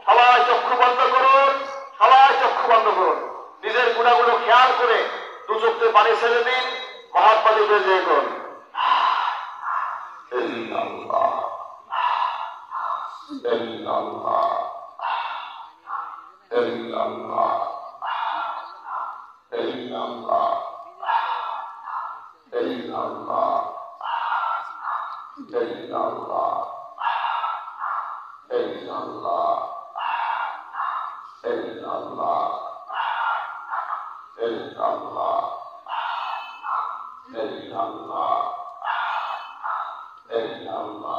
সবাই চক্ষু বন্ধ করুন, সবাই চক্ষু বন্ধ করুন। নিজের গুণাগুলো খেয়াল করে দু চোখে পানি ছেড়ে দিন, মহাত্মা যে করুন। Allah